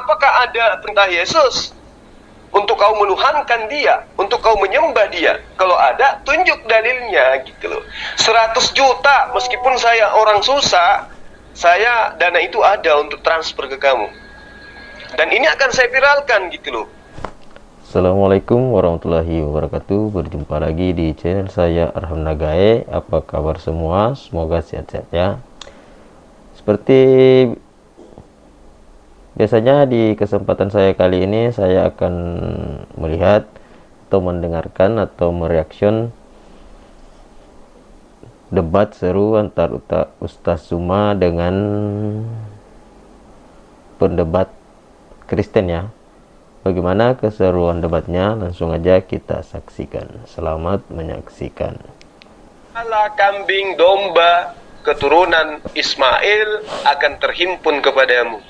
apakah ada perintah Yesus untuk kau menuhankan dia, untuk kau menyembah dia? Kalau ada, tunjuk dalilnya gitu loh. 100 juta, meskipun saya orang susah, saya dana itu ada untuk transfer ke kamu. Dan ini akan saya viralkan gitu loh. Assalamualaikum warahmatullahi wabarakatuh. Berjumpa lagi di channel saya Arham Nagae. Apa kabar semua? Semoga sehat-sehat ya. Seperti biasanya di kesempatan saya kali ini, saya akan melihat atau mendengarkan atau mereaction debat seru antar Ustaz Zuma dengan pendebat Kristen ya. Bagaimana keseruan debatnya? Langsung aja kita saksikan. Selamat menyaksikan. Ala kambing domba keturunan Ismail akan terhimpun kepadamu.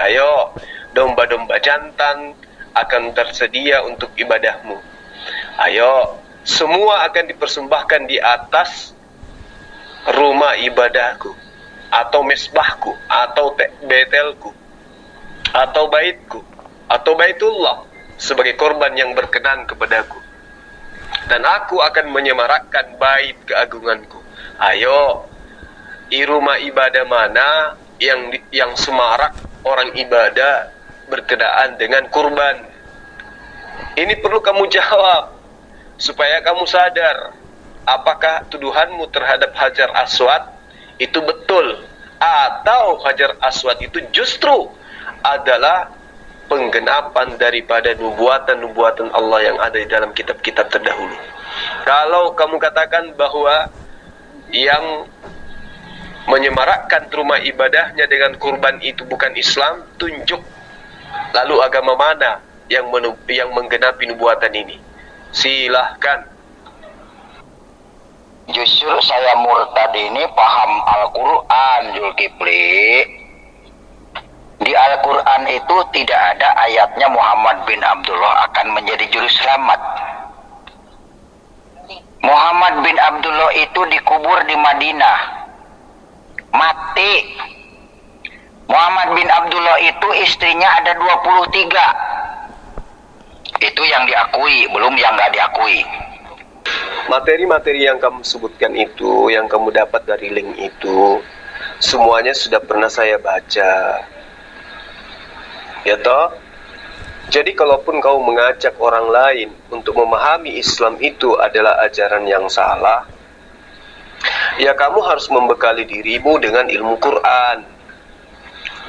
Ayo, domba-domba jantan akan tersedia untuk ibadahmu. Ayo, semua akan dipersembahkan di atas rumah ibadahku, atau mesbahku, atau betelku, atau baitku, atau baitullah, sebagai korban yang berkenan kepadaku. Dan aku akan menyemarakkan bait keagunganku. Ayo, di rumah ibadah mana yang semarak orang ibadah berkenaan dengan kurban? Ini perlu kamu jawab, supaya kamu sadar apakah tuduhanmu terhadap Hajar Aswad itu betul, atau Hajar Aswad itu justru adalah penggenapan daripada nubuatan-nubuatan Allah yang ada di dalam kitab-kitab terdahulu. Kalau kamu katakan bahwa yang menyemarakkan rumah ibadahnya dengan kurban itu bukan Islam, tunjuk lalu agama mana yang menggenapi nubuatan ini. Silahkan. Justru saya murtad ini paham Al-Quran, Zulkifli. Di Al-Quran itu tidak ada ayatnya Muhammad bin Abdullah akan menjadi juru selamat. Muhammad bin Abdullah itu dikubur di Madinah, mati. Muhammad bin Abdullah itu istrinya ada 23. Itu yang diakui, belum yang nggak diakui. Materi-materi yang kamu sebutkan itu, yang kamu dapat dari link itu, semuanya sudah pernah saya baca. Ya toh? Jadi kalaupun kau mengajak orang lain untuk memahami Islam itu adalah ajaran yang salah, ya kamu harus membekali dirimu dengan ilmu Quran,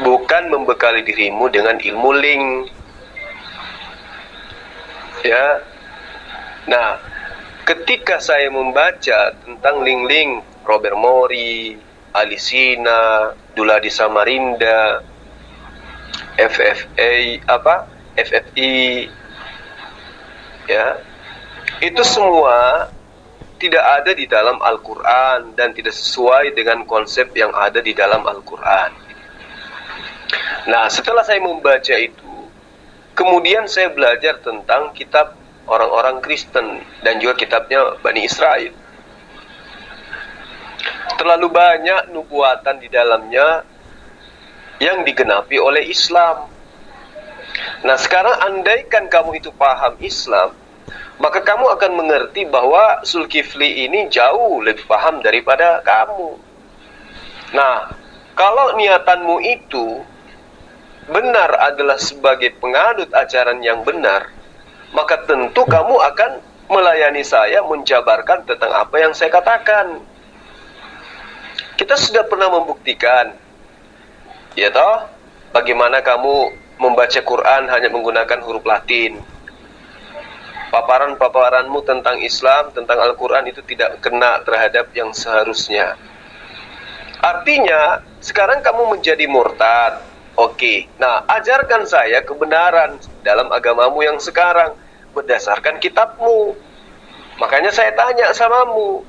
bukan membekali dirimu dengan ilmu link. Ya. Nah, ketika saya membaca tentang link-link Robert Mori, Alisina, Duladi Samarinda, FFI, ya, itu semua tidak ada di dalam Al-Quran dan tidak sesuai dengan konsep yang ada di dalam Al-Quran. Nah, setelah saya membaca itu, kemudian saya belajar tentang kitab orang-orang Kristen dan juga kitabnya Bani Israel. Terlalu banyak nubuatan di dalamnya yang digenapi oleh Islam. Nah, sekarang andaikan kamu itu paham Islam, maka kamu akan mengerti bahwa Zulkifli ini jauh lebih paham daripada kamu. Nah, kalau niatanmu itu benar adalah sebagai penganut ajaran yang benar, maka tentu kamu akan melayani saya, menjabarkan tentang apa yang saya katakan. Kita sudah pernah membuktikan, ya toh, bagaimana kamu membaca Quran hanya menggunakan huruf Latin. Paparan-paparanmu tentang Islam, tentang Al-Quran itu tidak kena terhadap yang seharusnya. Artinya, sekarang kamu menjadi murtad. Oke, nah ajarkan saya kebenaran dalam agamamu yang sekarang berdasarkan kitabmu. Makanya saya tanya samamu,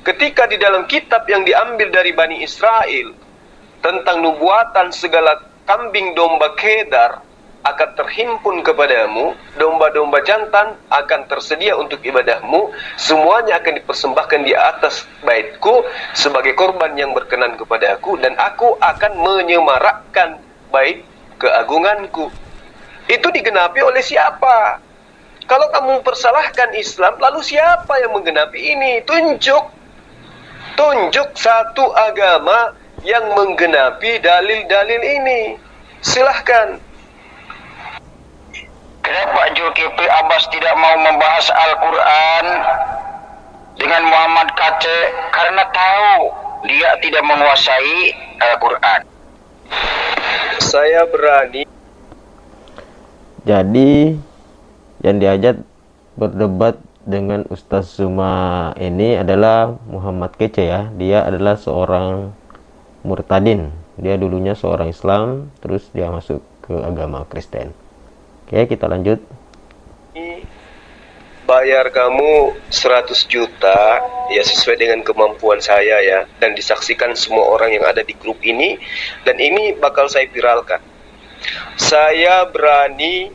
ketika di dalam kitab yang diambil dari Bani Israel tentang nubuatan segala kambing domba kedar akan terhimpun kepadamu, domba-domba jantan akan tersedia untuk ibadahmu, semuanya akan dipersembahkan di atas baitku sebagai korban yang berkenan kepada aku, dan aku akan menyemarakkan bait keagunganku. Itu digenapi oleh siapa? Kalau kamu persalahkan Islam, lalu siapa yang menggenapi ini? Tunjuk satu agama yang menggenapi dalil-dalil ini. Silahkan. Kenapa Zulkifli Abbas tidak mau membahas Al-Quran dengan Muhammad Kacek? Karena tahu dia tidak menguasai Al-Quran. Saya berani. Jadi yang diajak berdebat dengan Ustaz Zuma ini adalah Muhammad Kece ya. Dia adalah seorang murtadin. Dia dulunya seorang Islam, terus dia masuk ke agama Kristen. Oke, kita lanjut. Bayar kamu 100 juta ya, sesuai dengan kemampuan saya ya, dan disaksikan semua orang yang ada di grup ini, dan ini bakal saya viralkan. Saya berani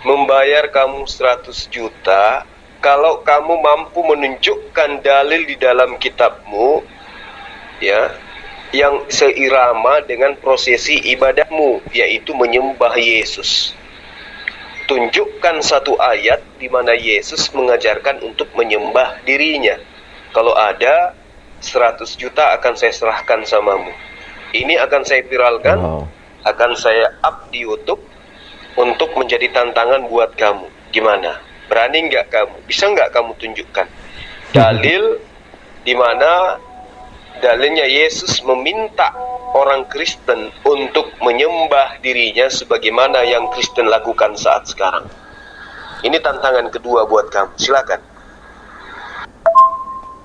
membayar kamu 100 juta kalau kamu mampu menunjukkan dalil di dalam kitabmu ya, yang seirama dengan prosesi ibadahmu, yaitu menyembah Yesus. Tunjukkan satu ayat di mana Yesus mengajarkan untuk menyembah dirinya. Kalau ada, 100 juta akan saya serahkan samamu. Ini akan saya viralkan, akan saya up di YouTube untuk menjadi tantangan buat kamu. Gimana? Berani nggak kamu? Bisa nggak kamu tunjukkan dalil di mana dalilnya Yesus meminta orang Kristen untuk menyembah dirinya sebagaimana yang Kristen lakukan saat sekarang? Ini tantangan kedua buat kamu. Silakan.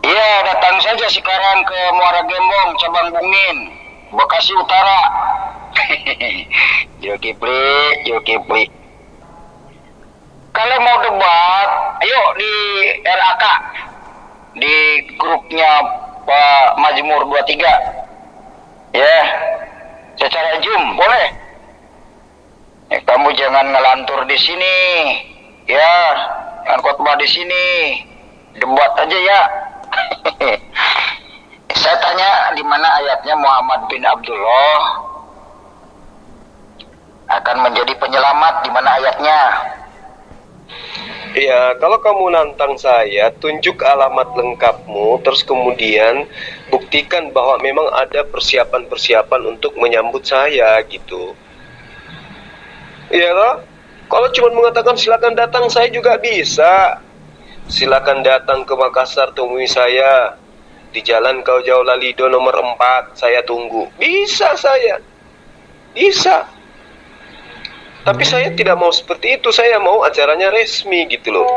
Iya, datang saja sekarang ke Muara Gembong, cabang Bungin, Bekasi Utara. Zulkifli. Kalau mau debat, ayo di RAK, di grupnya Pak Majmur 23. Ya, secara Zoom boleh. Kamu jangan ngelantur di sini, ya, jangan khotbah di sini, debat aja ya. Saya tanya di mana ayatnya Muhammad bin Abdullah akan menjadi penyelamat, di mana ayatnya? Ya, kalau kamu nantang saya, tunjuk alamat lengkapmu, terus kemudian buktikan bahwa memang ada persiapan-persiapan untuk menyambut saya, gitu. Iya loh, kalau cuma mengatakan silakan datang, saya juga bisa. Silakan datang ke Makassar, temui saya di Jalan Kaujau Lalido nomor 4, saya tunggu. Bisa saya, bisa. Tapi saya tidak mau seperti itu. Saya mau acaranya resmi gitu loh.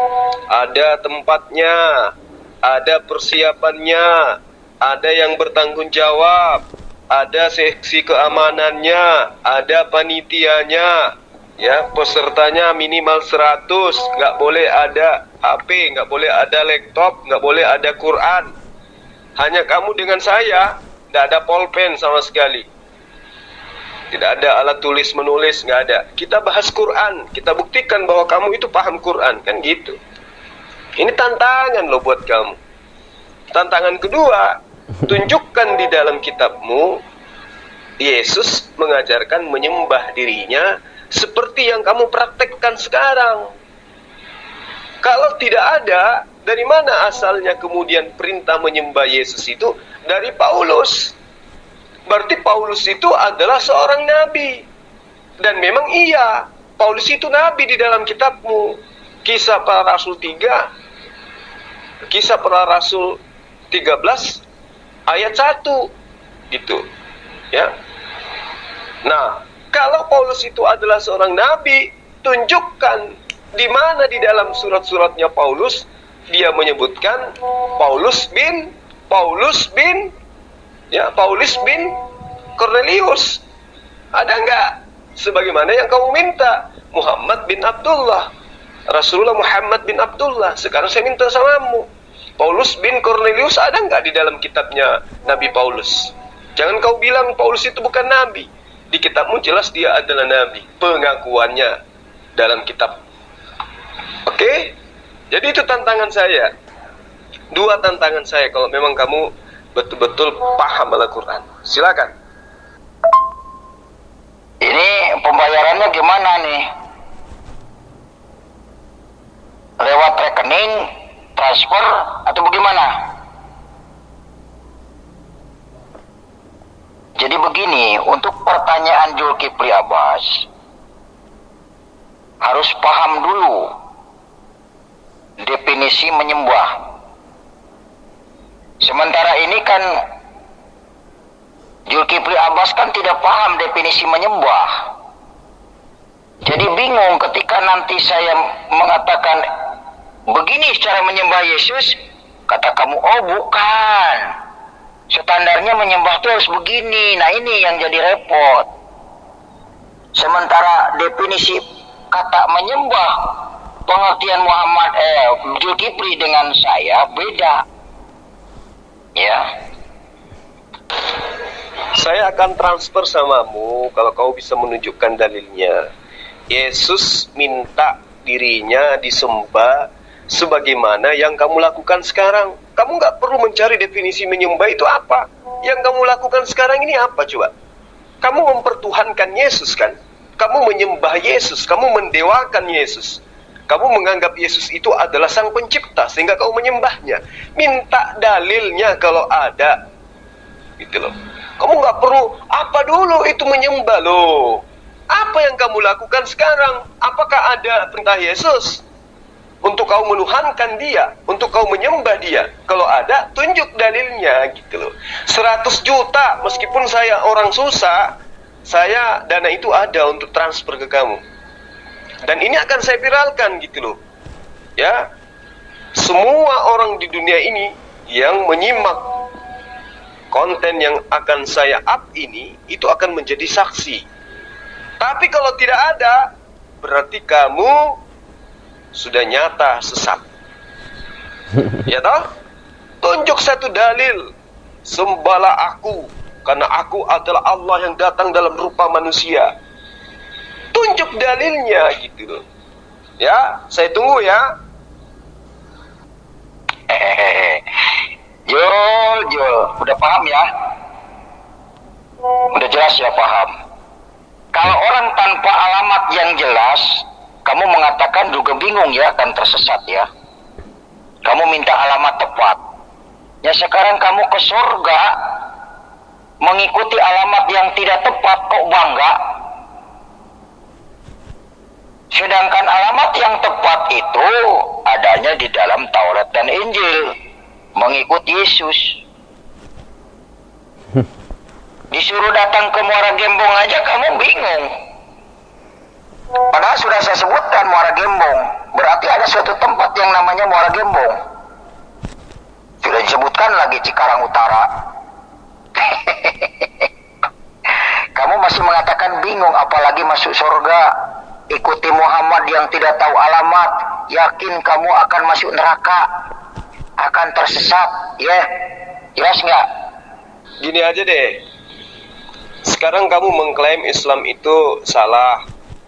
Ada tempatnya, ada persiapannya, ada yang bertanggung jawab, ada seksi keamanannya, ada panitianya, ya, pesertanya minimal 100, nggak boleh ada HP, nggak boleh ada laptop, nggak boleh ada Quran. Hanya kamu dengan saya, nggak ada pulpen sama sekali. Tidak ada alat tulis menulis, nggak ada. Kita bahas Quran, kita buktikan bahwa kamu itu paham Quran, kan gitu. Ini tantangan loh buat kamu. Tantangan kedua, tunjukkan di dalam kitabmu Yesus mengajarkan menyembah dirinya seperti yang kamu praktekkan sekarang. Kalau tidak ada, dari mana asalnya kemudian perintah menyembah Yesus itu? Dari Paulus. Berarti Paulus itu adalah seorang nabi. Dan memang iya, Paulus itu nabi di dalam kitabmu. Kisah Para Rasul 3, Kisah Para Rasul 13 ayat 1 gitu. Ya. Nah, kalau Paulus itu adalah seorang nabi, tunjukkan di mana di dalam surat-suratnya Paulus dia menyebutkan Paulus bin Cornelius. Ada enggak? Sebagaimana yang kamu minta, Muhammad bin Abdullah, Rasulullah Muhammad bin Abdullah. Sekarang saya minta samamu, Paulus bin Cornelius. Ada enggak di dalam kitabnya Nabi Paulus? Jangan kau bilang Paulus itu bukan nabi. Di kitabmu jelas dia adalah nabi, pengakuannya dalam kitab. Oke? Jadi itu tantangan saya. Dua tantangan saya kalau memang kamu betul-betul paham Al-Quran. Silakan. Ini pembayarannya gimana nih? Lewat rekening, transfer, atau bagaimana? Jadi begini, untuk pertanyaan Zulkifli Abbas, harus paham dulu definisi menyembah. Sementara ini kan Zulkifli Abbas kan tidak paham definisi menyembah. Jadi bingung ketika nanti saya mengatakan begini cara menyembah Yesus, kata kamu, oh bukan, standarnya menyembah itu harus begini. Nah ini yang jadi repot. Sementara definisi kata menyembah, pengertian Zulkifli dengan saya beda. Ya. Saya akan transfer samamu kalau kau bisa menunjukkan dalilnya. Yesus minta dirinya disembah sebagaimana yang kamu lakukan sekarang. Kamu nggak perlu mencari definisi menyembah itu apa. Yang kamu lakukan sekarang ini apa coba? Kamu mempertuhankan Yesus kan? Kamu menyembah Yesus, kamu mendewakan Yesus. Kamu menganggap Yesus itu adalah sang pencipta sehingga kau menyembahnya. Minta dalilnya kalau ada. Gitu loh. Kamu nggak perlu apa dulu itu menyembah loh. Apa yang kamu lakukan sekarang? Apakah ada perintah Yesus untuk kau menuhankan dia, untuk kau menyembah dia? Kalau ada, tunjuk dalilnya gitu loh. 100 juta meskipun saya orang susah, saya dana itu ada untuk transfer ke kamu. Dan ini akan saya viralkan gitu loh. Ya. Semua orang di dunia ini yang menyimak konten yang akan saya up ini, itu akan menjadi saksi. Tapi kalau tidak ada, berarti kamu sudah nyata sesat. Ya toh? Tunjuk satu dalil. Sembahlah aku, karena aku adalah Allah yang datang dalam rupa manusia. Tunjuk dalilnya gitu loh. Ya, saya tunggu ya. Jul, udah paham ya? Udah jelas ya, paham. Kalau orang tanpa alamat yang jelas, kamu mengatakan juga bingung ya, akan tersesat ya. Kamu minta alamat tepat. Ya sekarang kamu ke surga, mengikuti alamat yang tidak tepat, kok bangga? Sedangkan alamat yang tepat itu adanya di dalam Taurat dan Injil, mengikut Yesus. Disuruh datang ke Muara Gembong aja kamu bingung. Padahal sudah saya sebutkan Muara Gembong, berarti ada suatu tempat yang namanya Muara Gembong. Sudah disebutkan lagi Cikarang Utara. Kamu masih mengatakan bingung, apalagi masuk surga. Ikuti Muhammad yang tidak tahu alamat, yakin kamu akan masuk neraka, akan tersesat. Ya, jelas nggak? Gini aja deh. Sekarang kamu mengklaim Islam itu salah,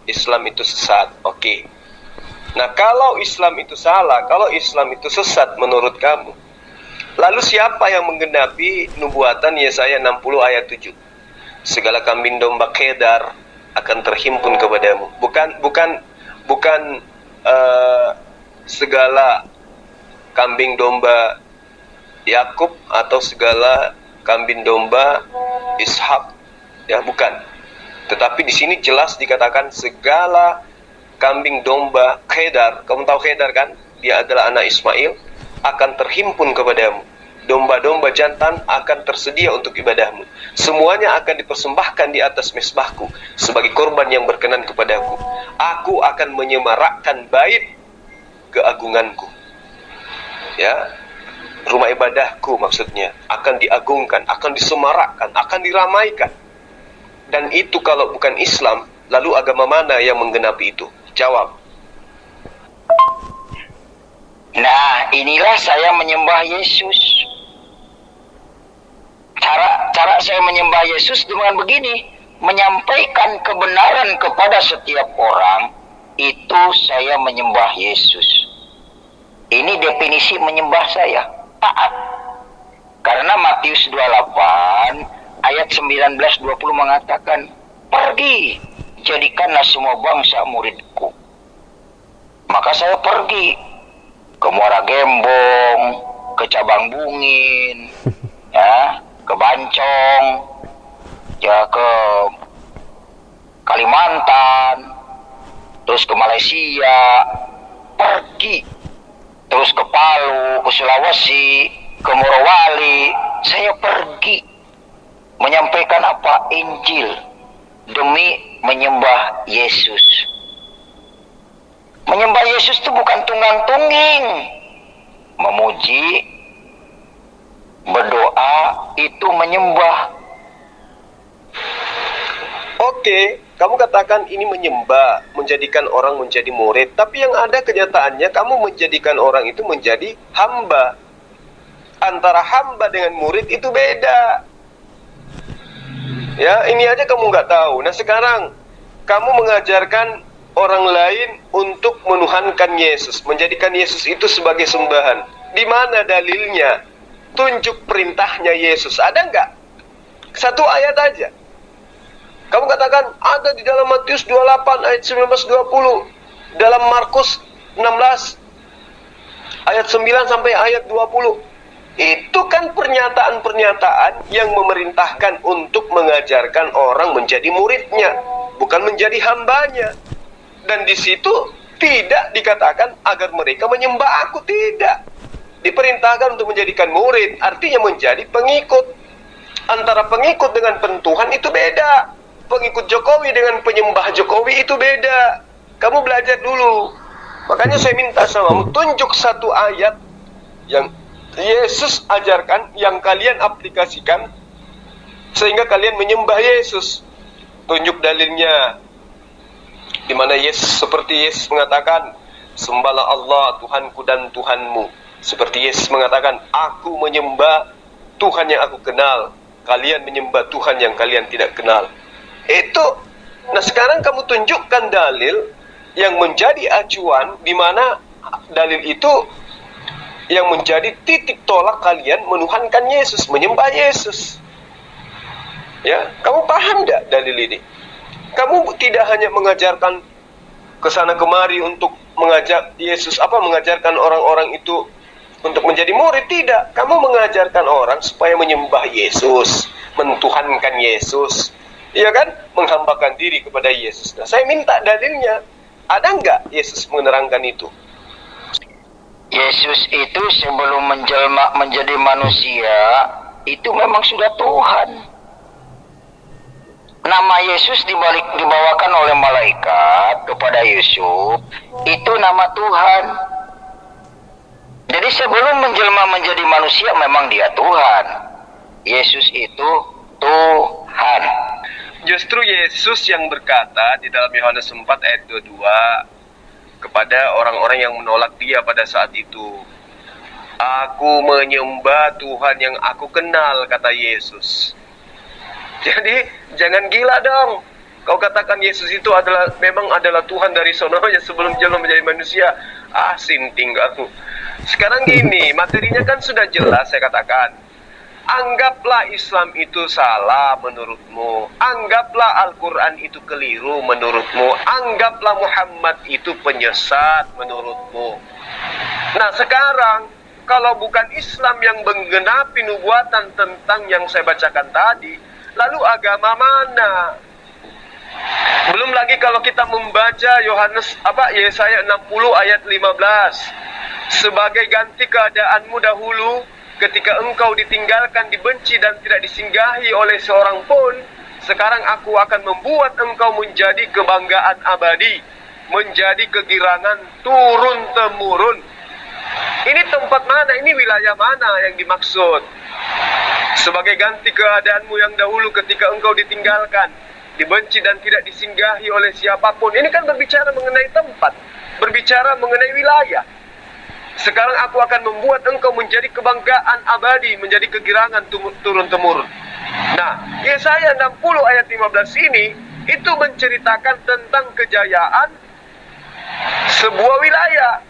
Islam itu sesat. Oke. Nah, kalau Islam itu salah, kalau Islam itu sesat menurut kamu, lalu siapa yang menggenapi nubuatan Yesaya 60 ayat 7? Segala kambing domba kedar akan terhimpun kepadamu. Bukan segala kambing domba Yakub atau segala kambing domba Ishak, ya bukan. Tetapi di sini jelas dikatakan segala kambing domba Kedar. Kamu tahu Kedar kan? Dia adalah anak Ismail, akan terhimpun kepadamu. Domba-domba jantan akan tersedia untuk ibadahmu. Semuanya akan dipersembahkan di atas mezbahku sebagai korban yang berkenan kepadaku. Aku akan menyemarakkan bait keagunganku. Ya, rumah ibadahku maksudnya akan diagungkan, akan disemarakkan, akan diramaikan. Dan itu kalau bukan Islam, lalu agama mana yang menggenapi itu? Jawab. Nah, inilah saya menyembah Yesus. Cara saya menyembah Yesus dengan begini, menyampaikan kebenaran kepada setiap orang, itu saya menyembah Yesus. Ini definisi menyembah saya, taat. Karena Matius 28 ayat 19-20 mengatakan, pergi, jadikanlah semua bangsa muridku. Maka saya pergi ke Muara Gembong, ke Cabang Bungin, ya, ke Bancong, ya, ke Kalimantan, terus ke Malaysia, pergi, terus ke Palu, ke Sulawesi, ke Morowali. Saya pergi menyampaikan apa? Injil, demi menyembah Yesus. Menyembah Yesus itu bukan tunggang-tungging. Memuji, berdoa, itu menyembah. Oke, kamu katakan ini menyembah, menjadikan orang menjadi murid. Tapi yang ada kenyataannya kamu menjadikan orang itu menjadi hamba. Antara hamba dengan murid itu beda. Ya, ini aja kamu nggak tahu. Nah sekarang kamu mengajarkan orang lain untuk menuhankan Yesus, menjadikan Yesus itu sebagai sembahan. Di mana dalilnya? Tunjuk perintahnya Yesus. Ada nggak? Satu ayat aja. Kamu katakan ada di dalam Matius 28 ayat 19-20, dalam Markus 16 ayat 9 sampai ayat 20. Itu kan pernyataan-pernyataan yang memerintahkan untuk mengajarkan orang menjadi muridnya, bukan menjadi hambanya. Dan di situ tidak dikatakan agar mereka menyembah aku, tidak. Diperintahkan untuk menjadikan murid, artinya menjadi pengikut. Antara pengikut dengan pentuhan itu beda. Pengikut Jokowi dengan penyembah Jokowi itu beda. Kamu belajar dulu. Makanya saya minta sama kamu, tunjuk satu ayat yang Yesus ajarkan, yang kalian aplikasikan, sehingga kalian menyembah Yesus. Tunjuk dalilnya. Di mana Yesus, seperti Yesus mengatakan, sembahlah Allah Tuhanku dan Tuhanmu. Seperti Yesus mengatakan, aku menyembah Tuhan yang aku kenal, kalian menyembah Tuhan yang kalian tidak kenal. Itu. Nah sekarang kamu tunjukkan dalil yang menjadi acuan, di mana dalil itu yang menjadi titik tolak kalian menuhankan Yesus, menyembah Yesus. Ya, kamu paham tidak dalil ini? Kamu tidak hanya mengajarkan kesana kemari untuk mengajak Yesus, mengajarkan orang-orang itu untuk menjadi murid, tidak. Kamu mengajarkan orang supaya menyembah Yesus, mentuhankan Yesus, iya kan? Menghambakan diri kepada Yesus. Nah, saya minta dalilnya. Ada nggak Yesus menerangkan itu? Yesus itu sebelum menjelma menjadi manusia, itu memang sudah Tuhan. Nama Yesus dibawakan oleh malaikat kepada Yusuf, itu nama Tuhan. Jadi sebelum menjelma menjadi manusia, memang dia Tuhan. Yesus itu Tuhan. Justru Yesus yang berkata di dalam Yohanes 4 ayat 22 kepada orang-orang yang menolak dia pada saat itu, aku menyembah Tuhan yang aku kenal, kata Yesus. Jadi jangan gila dong. Kau katakan Yesus itu memang adalah Tuhan dari sononya sebelum jelma menjadi manusia. Sinting kamu. Sekarang gini, materinya kan sudah jelas saya katakan. Anggaplah Islam itu salah menurutmu. Anggaplah Al-Quran itu keliru menurutmu. Anggaplah Muhammad itu penyesat menurutmu. Nah sekarang, kalau bukan Islam yang menggenapi nubuatan tentang yang saya bacakan tadi, lalu agama mana? Belum lagi kalau kita membaca Yesaya 60 ayat 15. Sebagai ganti keadaanmu dahulu, ketika engkau ditinggalkan, dibenci dan tidak disinggahi oleh seorang pun, sekarang aku akan membuat engkau menjadi kebanggaan abadi, menjadi kegirangan turun-temurun. Ini tempat mana? Ini wilayah mana yang dimaksud? Sebagai ganti keadaanmu yang dahulu ketika engkau ditinggalkan, dibenci dan tidak disinggahi oleh siapapun. Ini kan berbicara mengenai tempat, berbicara mengenai wilayah. Sekarang aku akan membuat engkau menjadi kebanggaan abadi, menjadi kegirangan turun-temurun. Nah, Yesaya 60 ayat 15 ini, itu menceritakan tentang kejayaan sebuah wilayah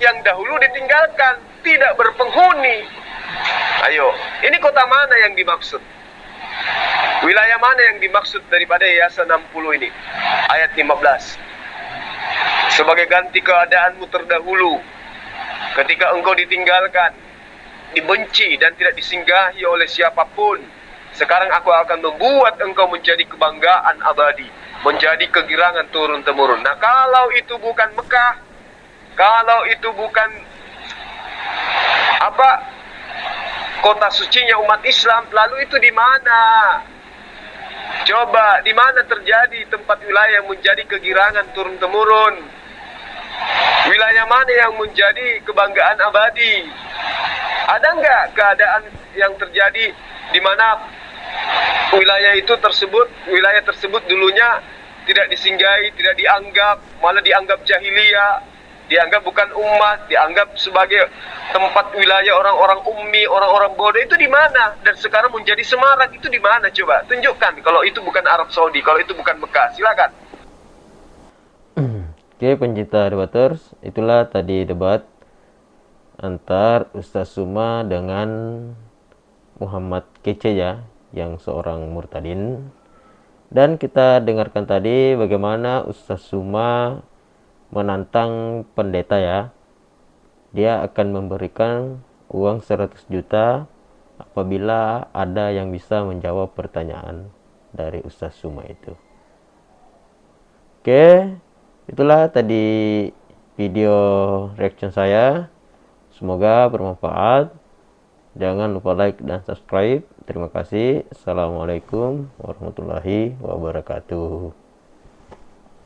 yang dahulu ditinggalkan, tidak berpenghuni. Ayo, ini kota mana yang dimaksud? Wilayah mana yang dimaksud daripada Yayasan 60 ini? Ayat 15. Sebagai ganti keadaanmu terdahulu, ketika engkau ditinggalkan, dibenci dan tidak disinggahi oleh siapapun, sekarang aku akan membuat engkau menjadi kebanggaan abadi, menjadi kegirangan turun-temurun. Nah, kalau itu bukan Mekah, kalau itu bukan kota sucinya umat Islam, lalu itu di mana? Coba, di mana terjadi tempat wilayah yang menjadi kegirangan turun-temurun? Wilayah mana yang menjadi kebanggaan abadi? Ada nggak keadaan yang terjadi di mana wilayah tersebut dulunya tidak disinggahi, tidak dianggap, malah dianggap jahiliyah, dianggap bukan umat, dianggap sebagai tempat wilayah orang-orang ummi, orang-orang bodoh, itu di mana? Dan sekarang menjadi semarak, itu di mana? Coba tunjukkan kalau itu bukan Arab Saudi, kalau itu bukan Mekah. Silakan. Oke, pencinta debaters, itulah tadi debat antar Ustaz Suma dengan Muhammad Kece ya, yang seorang murtadin. Dan kita dengarkan tadi bagaimana Ustaz Suma menantang pendeta ya. Dia akan memberikan uang 100 juta apabila ada yang bisa menjawab pertanyaan dari Ustaz Suma itu. Oke, itulah tadi video reaction saya. Semoga bermanfaat. Jangan lupa like dan subscribe. Terima kasih. Assalamualaikum warahmatullahi wabarakatuh.